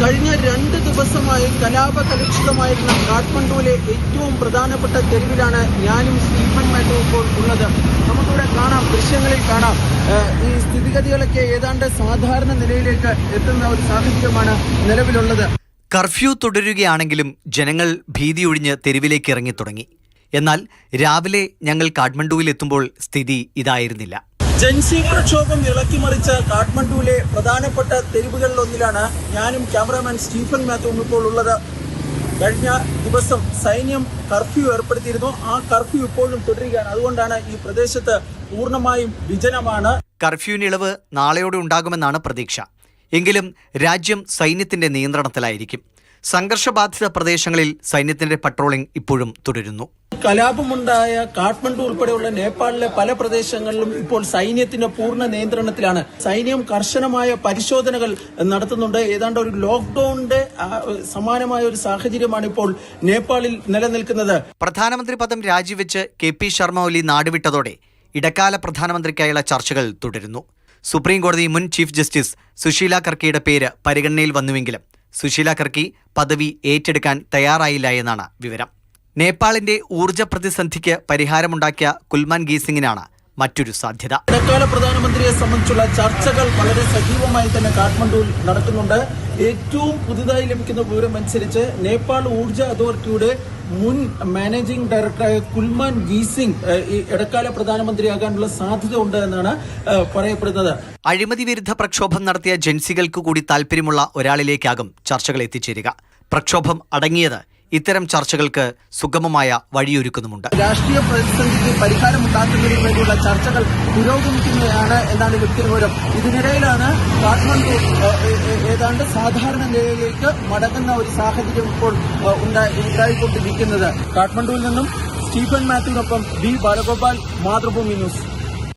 കഴിഞ്ഞ 2 ദിവസമായി കലാപകലുഷിതമായിരുന്ന കാഠ്മണ്ഡുവിലെ ഏറ്റവും പ്രധാനപ്പെട്ട തെരുവിലാണ് ഞാനും സ്റ്റീഫൻ മാത്യുവും ഇപ്പോൾ ഉള്ളത്. നമുക്കിവിടെ കാണാം, ദൃശ്യങ്ങളിൽ കാണാം, ഈ സ്ഥിതിഗതികളൊക്കെ ഏതാണ്ട് സാധാരണ നിലയിലേക്ക് എത്തുന്ന ഒരു സാഹചര്യമാണ് നിലവിലുള്ളത്. കർഫ്യൂ തുടരുകയാണെങ്കിലും ജനങ്ങൾ ഭീതിയൊഴിഞ്ഞ് തെരുവിലേക്ക് ഇറങ്ങി തുടങ്ങി. എന്നാൽ രാവിലെ ഞങ്ങൾ കാഠ്മണ്ഡുവിലെത്തുമ്പോൾ സ്ഥിതി ഇതായിരുന്നില്ല. ജൻസി പ്രക്ഷോഭം ഇളക്കിമറിച്ച കാഠ്മണ്ഡുവിലെ പ്രധാനപ്പെട്ട തെരുവുകളിലൊന്നിലാണ് ഞാനും ക്യാമറാമാൻ സ്റ്റീഫൻ മാത്യുവും ഇപ്പോൾ ഉള്ളത്. കഴിഞ്ഞ ദിവസം സൈന്യം കർഫ്യൂ ഏർപ്പെടുത്തിയിരുന്നു. ആ കർഫ്യൂ ഇപ്പോഴും തുടരുകയാണ്. അതുകൊണ്ടാണ് ഈ പ്രദേശത്ത് പൂർണ്ണമായും വിജനമാണ്. കർഫ്യൂവിന് ഇളവ് നാളെയോടെ ഉണ്ടാകുമെന്നാണ് പ്രതീക്ഷ. എങ്കിലും രാജ്യം സൈന്യത്തിന്റെ നിയന്ത്രണത്തിലായിരിക്കും. സംഘർഷബാധിത പ്രദേശങ്ങളിൽ സൈന്യത്തിന്റെ പട്രോളിംഗ് ഇപ്പോഴും തുടരുന്നു. കലാപമുണ്ടായ കാഠ്മണ്ഡു ഉൾപ്പെടെയുള്ള നേപ്പാളിലെ പല പ്രദേശങ്ങളിലും ഇപ്പോൾ സൈന്യത്തിന്റെ പൂർണ്ണ നിയന്ത്രണത്തിലാണ്. സൈന്യം കർശനമായ പരിശോധനകൾ നടത്തുന്നുണ്ട്. ഏതാണ്ട് ഒരു ലോക്ക്ഡൌണിന്റെ സമാനമായ ഒരു സാഹചര്യമാണ് ഇപ്പോൾ നേപ്പാളിൽ നിലനിൽക്കുന്നത്. പ്രധാനമന്ത്രി പദം രാജിവെച്ച് KP ശർമ്മ ഒലി നാടുവിട്ടതോടെ ഇടക്കാല പ്രധാനമന്ത്രിക്കായുള്ള ചർച്ചകൾ തുടരുന്നു. സുപ്രീംകോടതി മുൻ ചീഫ് ജസ്റ്റിസ് സുശീല കർക്കിയുടെ പേര് പരിഗണനയിൽ വന്നുവെങ്കിലും സുശീല കർക്കി പദവി ഏറ്റെടുക്കാൻ തയ്യാറായില്ല എന്നാണ് വിവരം. നേപ്പാളിന്റെ ഊർജ്ജ പ്രതിസന്ധിക്ക് പരിഹാരമുണ്ടാക്കിയ കുൽമാൻ ഗീസിംഗിനാണ് മറ്റൊരു സാധ്യത. ഇടക്കാല പ്രധാനമന്ത്രിയെ സംബന്ധിച്ചുള്ള ചർച്ചകൾ വളരെ സജീവമായി തന്നെ കാഠ്മണ്ഡുവിൽ നടക്കുന്നുണ്ട്. ഏറ്റവും പുതുതായി ലഭിക്കുന്ന വിവരം അനുസരിച്ച് നേപ്പാൾ ഊർജ്ജ അതോറിറ്റിയുടെ മുൻ മാനേജിംഗ് ഡയറക്ടറായ കുൽമാൻ ഗീസിംഗ് ഇടക്കാല പ്രധാനമന്ത്രിയാകാനുള്ള സാധ്യത ഉണ്ട് എന്നാണ് പറയപ്പെടുന്നത്. അഴിമതി വിരുദ്ധ പ്രക്ഷോഭം നടത്തിയ ജൻസികൾക്ക് കൂടി താല്പര്യമുള്ള ഒരാളിലേക്കാകും ചർച്ചകൾ എത്തിച്ചേരുക. പ്രക്ഷോഭം അടങ്ങിയത് ഇത്തരം ചർച്ചകൾക്ക് സുഗമമായ വഴിയൊരുക്കുന്നുമുണ്ട്. രാഷ്ട്രീയ പ്രതിസന്ധിക്ക് പരിഹാരമുണ്ടാക്കുന്നതിന് വേണ്ടിയുള്ള ചർച്ചകൾ പുരോഗമിക്കുകയാണ് എന്നാണ് ലഭിക്കുന്ന വിവരം. ഇതിനിടയിലാണ് കാഠ്മണ്ഡു ഏതാണ്ട് സാധാരണ നിലയിലേക്ക് മടങ്ങുന്ന ഒരു സാഹചര്യം ഇപ്പോൾ ഉണ്ടായിക്കൊണ്ടിരിക്കുന്നത്. കാഠ്മണ്ഡുവിൽ നിന്നും സ്റ്റീഫൻ മാത്യുവിനൊപ്പം B. ബാലഗോപാൽ, മാതൃഭൂമി ന്യൂസ്.